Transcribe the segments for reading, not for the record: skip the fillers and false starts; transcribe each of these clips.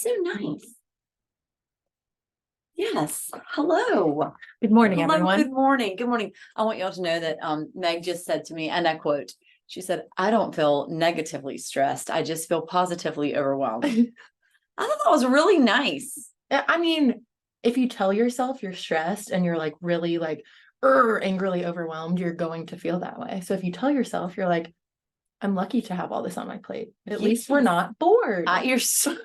So nice. Yes. Hello. Good morning, Hello. everyone. Good morning. Good morning. I want y'all to know that Meg just said to me, and I quote, she said, I don't feel negatively stressed. I just feel positively overwhelmed. I thought that was really nice. I mean, if you tell yourself you're stressed and you're like really like angrily overwhelmed, you're going to feel that way. So if you tell yourself you're like, I'm lucky to have all this on my plate. At least we're not bored. You're so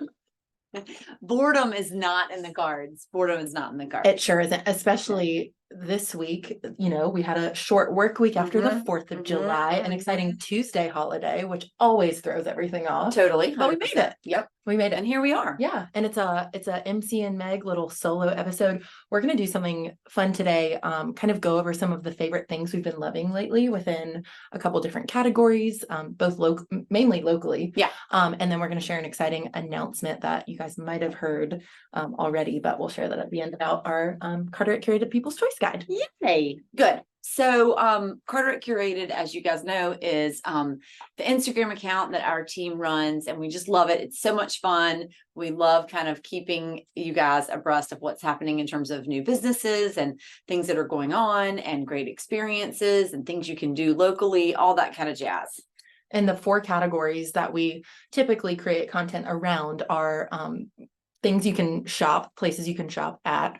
boredom is not in the cards. Boredom is not in the cards. It sure isn't, especially this week. You know, we had a short work week after the 4th of July, an exciting Tuesday holiday, which always throws everything off. Totally. But we made it. Yep. We made it. And here we are. Yeah. And it's a MC and Meg little solo episode. We're going to do something fun today, kind of go over some of the favorite things we've been loving lately within a couple different categories, both mainly locally. Yeah. And then we're going to share an exciting announcement that you guys might have heard already, but we'll share that at the end about our Carteret Curated People's Choice Guide. Yay. Good. So Carteret Curated, as you guys know, is the Instagram account that our team runs, and we just love it. It's so much fun. We love kind of keeping you guys abreast of what's happening in terms of new businesses and things that are going on and great experiences and things you can do locally, all that kind of jazz. And the 4 categories that we typically create content around are things you can shop, places you can shop at,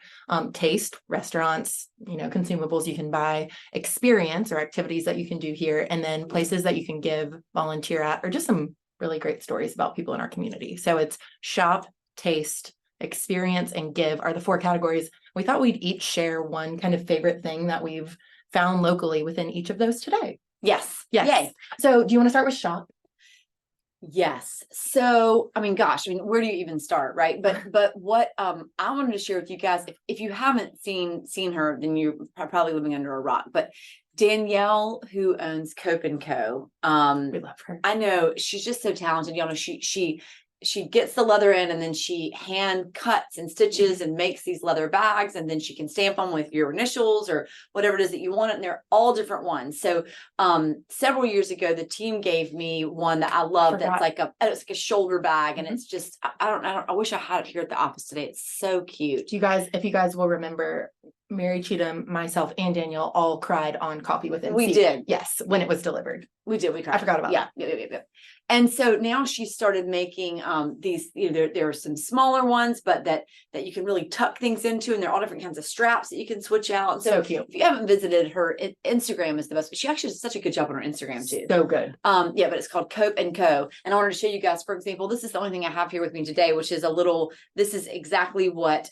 taste, restaurants, consumables you can buy, experience or activities that you can do here, and then places that you can give, volunteer at, or just some really great stories about people in our community. So it's shop, taste, experience, and give are the 4 categories. We thought we'd each share one kind of favorite thing that we've found locally within each of those today. Yes. Yes. Yay. So do you want to start with shop? Yes. So, gosh, where do you even start? Right. But what, I wanted to share with you guys, if you haven't seen her, then you're probably living under a rock, but Danielle, who owns Cope and Co. We love her. I know she's just so talented. Y'all know she gets the leather in, and then she hand cuts and stitches and makes these leather bags, and then she can stamp them with your initials or whatever it is that you want it. And they're all different ones. So several years ago, the team gave me one that I love. That's like it's like a shoulder bag, and it's just I wish I had it here at the office today. It's so cute. If you guys will remember, Mary Cheatham, myself, and Danielle all cried on Coffee with MC. We did. Yes, when it was delivered. We did. We cried. I forgot about that. Yeah. And so now she started making these, there are some smaller ones, but that you can really tuck things into, and they're all different kinds of straps that you can switch out. So cute. If you haven't visited her, Instagram is the best. She actually does such a good job on her Instagram too. So good. Yeah, but it's called Cope and Co. And I wanted to show you guys, for example, this is the only thing I have here with me today, which is this is exactly what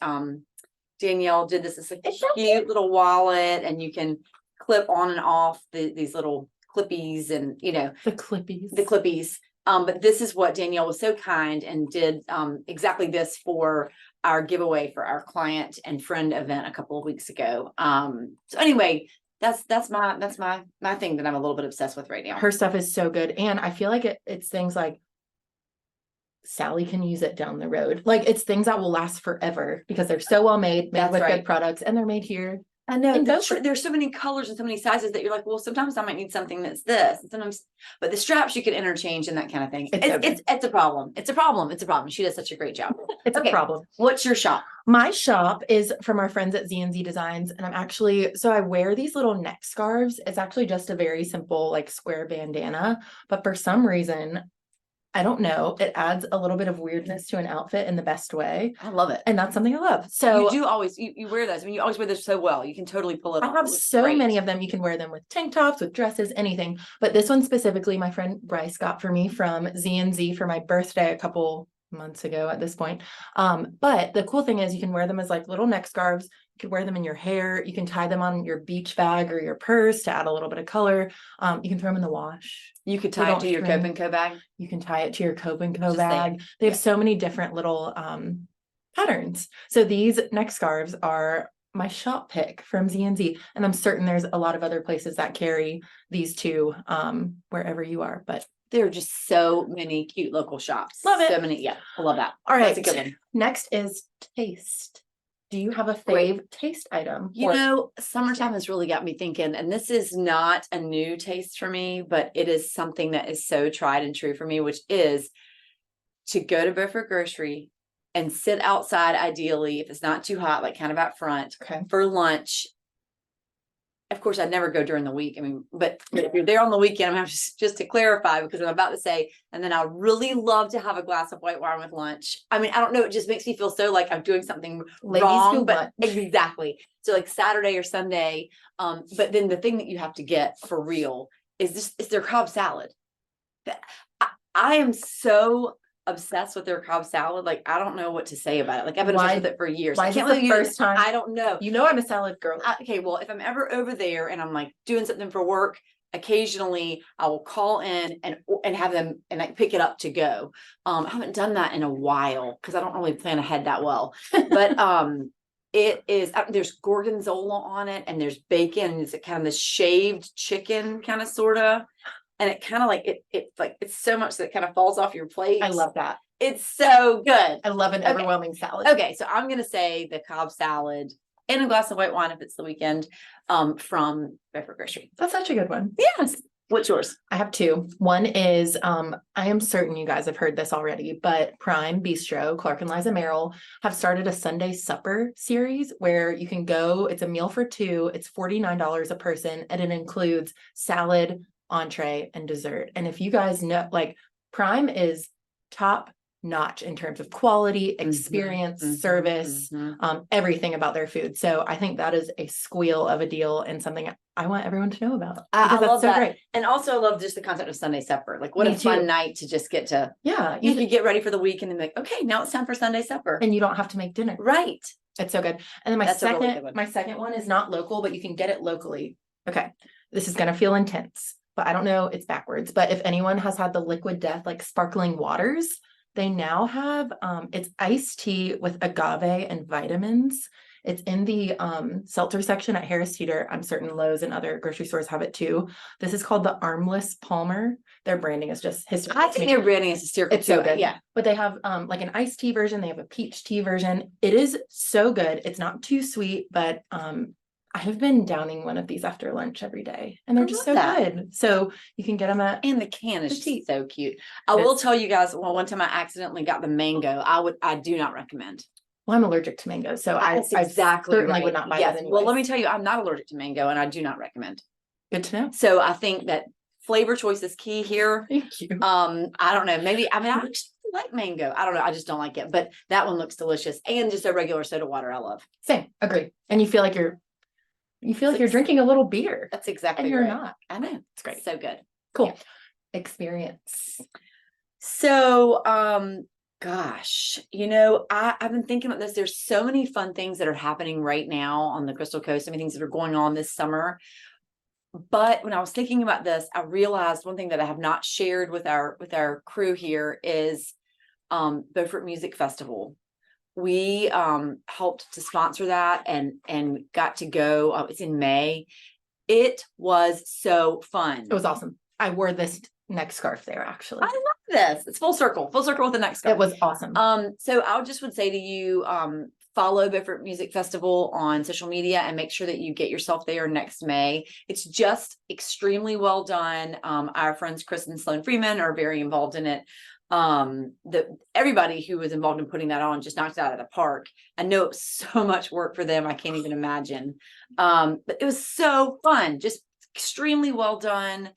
Danielle did. This is a cute little wallet, and you can clip on and off these little clippies, and the clippies. But this is what Danielle was so kind and did exactly this for our giveaway for our client and friend event a couple of weeks ago. So anyway, that's my thing that I'm a little bit obsessed with right now. Her stuff is so good, and I feel like it's things like Sally can use it down the road. Like, it's things that will last forever because they're so well made with good products, and they're made here. I know there's so many colors and so many sizes that you're like, well, sometimes I might need something that's this, and sometimes, but the straps you can interchange and that kind of thing. It's a problem. It's a problem. She does such a great job. It's a problem. What's your shop? My shop is from our friends at Z&Z Designs, and I wear these little neck scarves. It's actually just a very simple like square bandana, but for some reason, I don't know, it adds a little bit of weirdness to an outfit in the best way. I love it. And that's something I love. So you do always, you wear those. You always wear this so well. You can totally pull it off. I have so many of them. You can wear them with tank tops, with dresses, anything. But this one specifically, my friend Bryce got for me from Z&Z for my birthday a couple months ago at this point. But the cool thing is you can wear them as like little neck scarves. You can wear them in your hair. You can tie them on your beach bag or your purse to add a little bit of color. You can throw them in the wash. You could tie it to your Cope and Co bag. You can tie it to your Cope and Co bag. They have so many different little patterns. So these neck scarves are my shop pick from Z&Z, and I'm certain there's a lot of other places that carry these too, wherever you are. But there are just so many cute local shops. Love it. So many. Yeah, I love that. All right. That's a good one. Next is taste. Do you have a fave taste item? Summertime has really got me thinking, and this is not a new taste for me, but it is something that is so tried and true for me, which is to go to Beaufort Grocery and sit outside, ideally, if it's not too hot, like kind of out front Okay. for lunch. Of course, I'd never go during the week. I mean, but if you're there on the weekend, I'm having just to clarify, because I'm about to say, and then I really love to have a glass of white wine with lunch. I mean, I don't know, it just makes me feel so like I'm doing something Ladies wrong, do but lunch. exactly. So like Saturday or Sunday. But then the thing that you have to get for real is their Cobb salad. I am so obsessed with their Cobb salad. Like, I don't know what to say about it. Like, I've been obsessed with it for years. Why I is can't this believe the you first time? I don't know. You know I'm a salad girl. Okay, well, if I'm ever over there and I'm like doing something for work, occasionally I will call in and have them and like pick it up to go. I haven't done that in a while because I don't really plan ahead that well. But it is there's gorgonzola on it, and there's bacon, and it's kind of this shaved chicken kind of sorta. And it kind of like it like it's so much that it kind of falls off your plate. I love that. It's so good. I love an Okay. overwhelming salad. Okay, so I'm gonna say the Cobb salad and a glass of white wine if it's the weekend, from Bedford Grocery. That's such a good one. Yes. What's yours? I have two. One is, I am certain you guys have heard this already, but Prime Bistro, Clark and Liza Merrill, have started a Sunday supper series where you can go, it's a meal for two, it's $49 a person, and it includes salad, entree, and dessert. And if you guys know, like, Prime is top notch in terms of quality, experience, service, everything about their food. So I think that is a squeal of a deal and something I want everyone to know about. I because love that's so that. great. And also I love just the concept of Sunday supper. Like, what Me a fun too. night to just get to, Yeah. you could get ready for the week and then be like, okay, now it's time for Sunday supper. And you don't have to make dinner. Right. It's so good. And then That's a really good one. my second one is not local, but you can get it locally. Okay. This is going to feel intense, but I don't know. It's backwards. But if anyone has had the Liquid Death, like sparkling waters, they now have, it's iced tea with agave and vitamins. It's in the seltzer section at Harris Teeter. I'm certain Lowe's and other grocery stores have it too. This is called the Armless Palmer. Their branding is just hysterical. I think their branding is hysterical. It's so too. good. Yeah. But they have like an iced tea version. They have a peach tea version. It is so good. It's not too sweet, but I have been downing one of these after lunch every day, and they're just so good. So you can get them at, and the can is just so cute. I It will is. tell you guys, well, one time I accidentally got the mango. I do not recommend. well, I'm allergic to mango, so That's I exactly certainly right. would not buy Yes. that anyway. Well, let me tell you, I'm not allergic to mango, and I do not recommend. Good to know. So I think that flavor choice is key here. Thank you. I don't know. Maybe, I mean, I actually like mango. I don't know. I just don't like it, but that one looks delicious. And just a regular soda water I love. Same, agree. And you feel like you're drinking a little beer, That's exactly and you're right. not. I know. It's great. So good. Cool. Yeah. Experience. So, gosh, I've been thinking about this. There's so many fun things that are happening right now on the Crystal Coast. So many things that are going on this summer. But when I was thinking about this, I realized one thing that I have not shared with our crew here is Beaufort Music Festival. We helped to sponsor that and got to go. It's in May. It was so fun. It was awesome. I wore this neck scarf there, actually. I love this. It's full circle with the next scarf. It was awesome. So I just would say to you, follow Beaufort Music Festival on social media and make sure that you get yourself there next May. It's just extremely well done. Our friends Chris and Sloan Freeman are very involved in it. Everybody who was involved in putting that on just knocked it out of the park. I know it was so much work for them. I can't even imagine. But it was so fun, just extremely well done.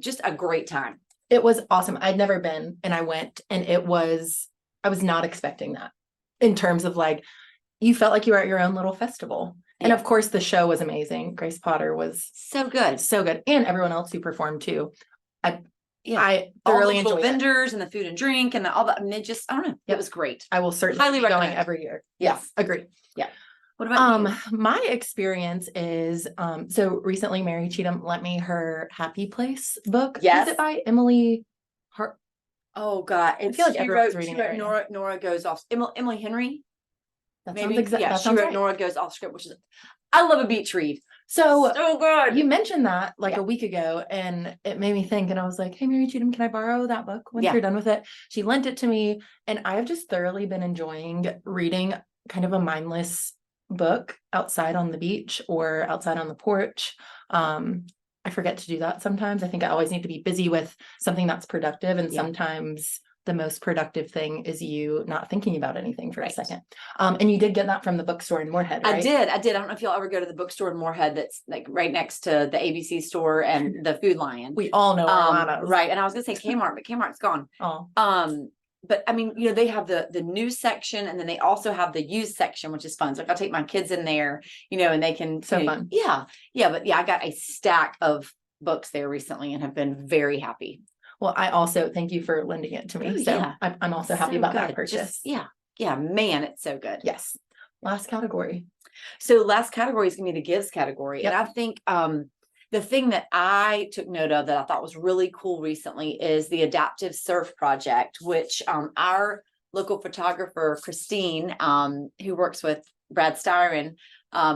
Just a great time. It was awesome. I'd never been, and I went, and I was not expecting that. In terms of like, you felt like you were at your own little festival. And Yeah. of course the show was amazing. Grace Potter was So good. so good. And everyone else who performed too. I All thoroughly the little enjoyed it. vendors and the food and drink and all that. I mean, it just, I don't know. Yep. It was great. I will certainly Highly be going recommend. every year. Yes. Yes, agree. What about you? My experience is, so recently Mary Cheatham lent me her Happy Place book. Yes. Is it by Emily Hart? Oh God. I feel like everyone's reading it right now. Nora Goes Off. Emily Henry. That Maybe. sounds Yeah, that she sounds wrote right. Nora Goes Off Script, which is, I love a beach read. So So good. you mentioned that like Yeah. a week ago, and it made me think, and I was like, hey, Mary Cheatham, can I borrow that book once Yeah. you're done with it? She lent it to me, and I have just thoroughly been enjoying reading kind of a mindless book outside on the beach or outside on the porch. I forget to do that sometimes. I think I always need to be busy with something that's productive, and Yeah. sometimes the most productive thing is you not thinking about anything for Right. a second. And you did get that from the bookstore in Moorhead, right? I did. I don't know if you'll ever go to the bookstore in Moorhead that's like right next to the ABC store and the Food Lion. We all know Armano's. Right. And I was gonna say Kmart, but Kmart's gone. Oh, But I mean, they have the new section, and then they also have the used section, which is fun. So like, I'll take my kids in there, and they can so fun. Yeah. But I got a stack of books there recently and have been very happy. Well, I also thank you for lending it to me. Oh, So yeah. I'm also happy So about good. that purchase. Yeah, man, it's so good. Yes. Last category. So last category is gonna be the gives category. Yep. And I think the thing that I took note of that I thought was really cool recently is the Adaptive Surf Project, which our local photographer, Christine, who works with Brad Styron,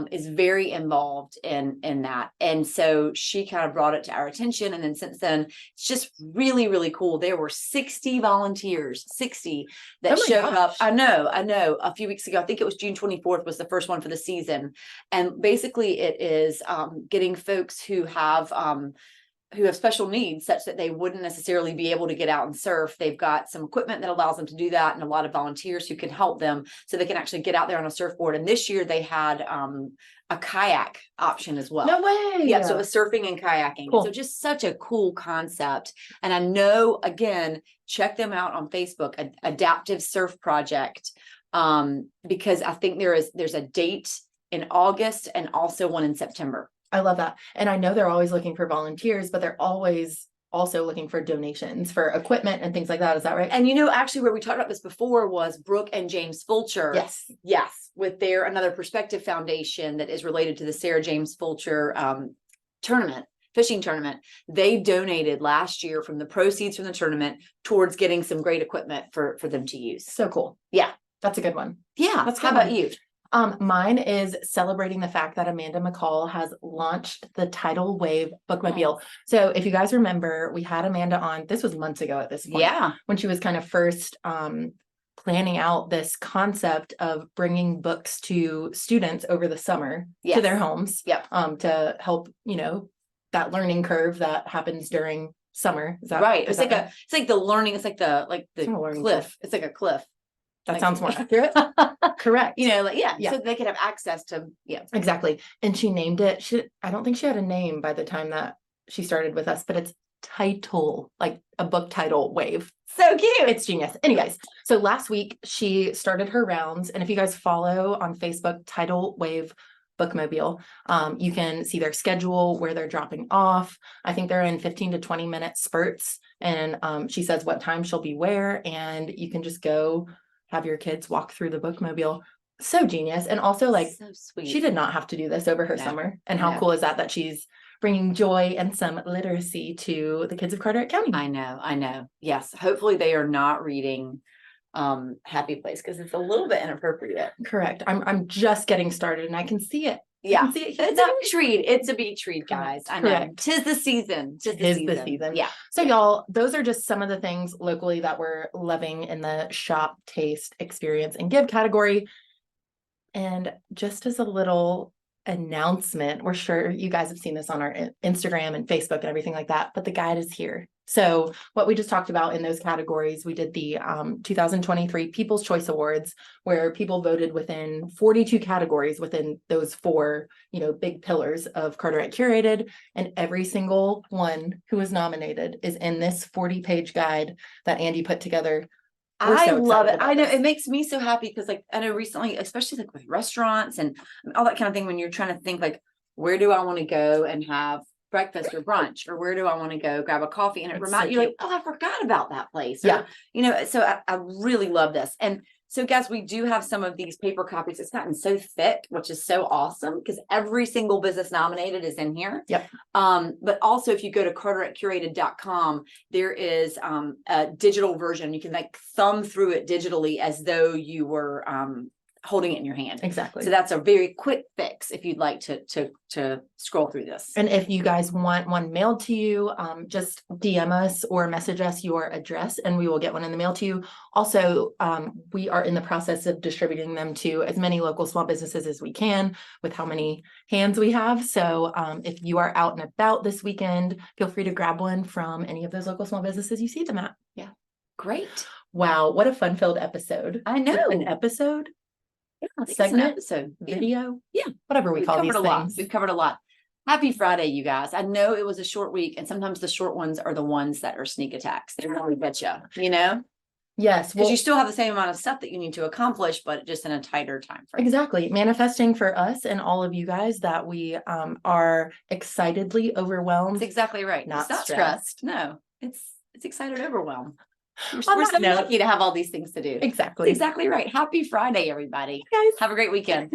is very involved in that. And so she kind of brought it to our attention. And then since then, it's just really, really cool. There were 60 volunteers, 60 that showed up. I know, a few weeks ago. I think it was June 24th was the first one for the season. And basically it is getting folks who have special needs such that they wouldn't necessarily be able to get out and surf. They've got some equipment that allows them to do that, and a lot of volunteers who can help them so they can actually get out there on a surfboard. And this year they had a kayak option as well. No way. Yeah, so it was surfing and kayaking. Cool. So just such a cool concept. And I know, again, check them out on Facebook, Adaptive Surf Project, because I think there's a date in August and also one in September. I love that. And I know they're always looking for volunteers, but they're always also looking for donations for equipment and things like that. Is that right? And actually where we talked about this before was Brooke and James Fulcher. Yes. With their Another Perspective Foundation that is related to the Sarah James Fulcher fishing tournament. They donated last year from the proceeds from the tournament towards getting some great equipment for them to use. So cool. Yeah. That's a good one. Yeah. How about you? Mine is celebrating the fact that Amanda McCall has launched the Tidal Wave bookmobile. So if you guys remember, we had Amanda on, this was months ago at this point. Yeah. When she was kind of first planning out this concept of bringing books to students over the summer to their homes. Yep. To help, that learning curve that happens during summer. Is that right? It's like the learning. It's like the cliff. Curve. It's like a cliff. That sounds more accurate. Correct. So they could have access to, exactly. And she named it, I don't think she had a name by the time that she started with us, but it's title, like a book title wave. So cute. It's genius. Anyways, so last week she started her rounds. And if you guys follow on Facebook, Tidal Wave Bookmobile, you can see their schedule, where they're dropping off. I think they're in 15 to 20 minute spurts. And she says what time she'll be where, and you can just go have your kids walk through the bookmobile. So genius. And also so sweet. She did not have to do this over her summer. And how cool is that she's bringing joy and some literacy to the kids of Carteret County. I know. Yes. Hopefully they are not reading Happy Place, because it's a little bit inappropriate. Correct. I'm just getting started and I can see it. Yeah. It's a beach read. It's a beach read, guys. I know. Correct. Tis the season. Tis the season. Yeah. So y'all, those are just some of the things locally that we're loving in the shop, taste, experience, and give category. And just as a little announcement, we're sure you guys have seen this on our Instagram and Facebook and everything like that, but the guide is here. So what we just talked about in those categories, we did the 2023 People's Choice Awards, where people voted within 42 categories within those four, big pillars of Carteret Curated, and every single one who was nominated is in this 40-page guide that Andy put together. I love it. I know it makes me so happy because I know recently, especially with restaurants and all that kind of thing, when you're trying to think where do I want to go and have breakfast or brunch, or where do I want to go grab a coffee, and it reminds you I forgot about that place. Yeah. So I really love this. And so guys, we do have some of these paper copies. It's gotten so thick, which is so awesome because every single business nominated is in here. Yep. But also if you go to carteretcurated.com, there is a digital version. You can thumb through it digitally as though you were holding it in your hand. Exactly. So that's a very quick fix if you'd like to scroll through this. And if you guys want one mailed to you, just DM us or message us your address and we will get one in the mail to you. Also, we are in the process of distributing them to as many local small businesses as we can with how many hands we have. So if you are out and about this weekend, feel free to grab one from any of those local small businesses you see them at. Yeah. Great. Wow, what a fun-filled episode. I Is it know. an episode, Yeah, I think it's an segment, episode. Yeah. video, Yeah. whatever we We've call covered these a lot. things. We've covered a lot. Happy Friday, you guys. I know it was a short week, and sometimes the short ones are the ones that are sneak attacks. They really get you know? Yes, Because well, you still have the same amount of stuff that you need to accomplish, but just in a tighter time frame. exactly. Manifesting for us and all of you guys that we are excitedly That's overwhelmed. exactly right. Not It's not stressed. No, it's excited overwhelm. On We're that so note- lucky to have all these things to do. Exactly. That's exactly right. Happy Friday, everybody. Guys. Have a great weekend.